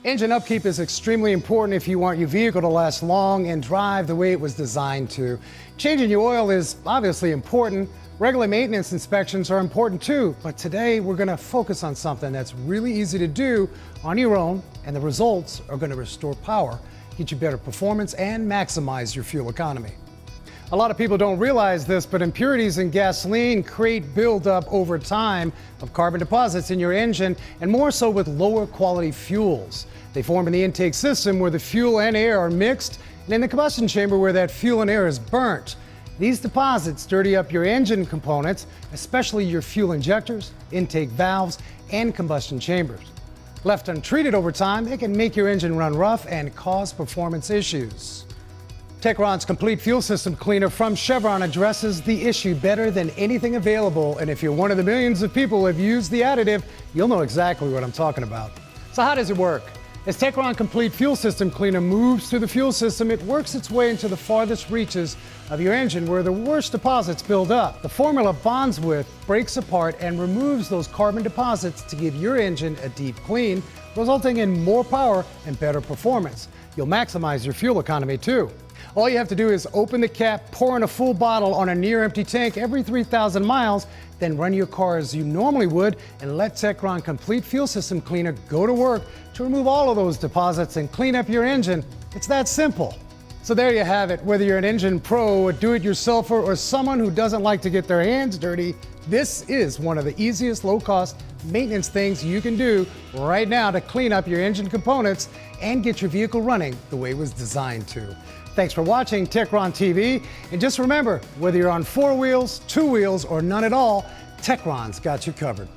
Engine upkeep is extremely important if you want your vehicle to last long and drive the way it was designed to. Changing your oil is obviously important. Regular maintenance inspections are important too, but today we're going to focus on something that's really easy to do on your own, and the results are going to restore power, get you better performance, and maximize your fuel economy. A lot of people don't realize this, but impurities in gasoline create buildup over time of carbon deposits in your engine, and more so with lower quality fuels. They form in the intake system where the fuel and air are mixed, and in the combustion chamber where that fuel and air is burnt. These deposits dirty up your engine components, especially your fuel injectors, intake valves, and combustion chambers. Left untreated over time, they can make your engine run rough and cause performance issues. Techron's complete fuel system cleaner from Chevron addresses the issue better than anything available, and if you're one of the millions of people who have used the additive, you'll know exactly what I'm talking about. So how does it work? As Techron Complete Fuel System Cleaner moves through the fuel system, it works its way into the farthest reaches of your engine where the worst deposits build up. The formula bonds with, breaks apart, and removes those carbon deposits to give your engine a deep clean, resulting in more power and better performance. You'll maximize your fuel economy too. All you have to do is open the cap, pour in a full bottle on a near-empty tank every 3,000 miles, then run your car as you normally would and let Techron Complete Fuel System Cleaner go to work to remove all of those deposits and clean up your engine. It's that simple. So there you have it. Whether you're an engine pro, a do-it-yourselfer, or someone who doesn't like to get their hands dirty, this is one of the easiest low-cost maintenance things you can do right now to clean up your engine components and get your vehicle running the way it was designed to. Thanks for watching Techron TV, and just remember, whether you're on 4 wheels, 2 wheels, or none at all, Techron's got you covered.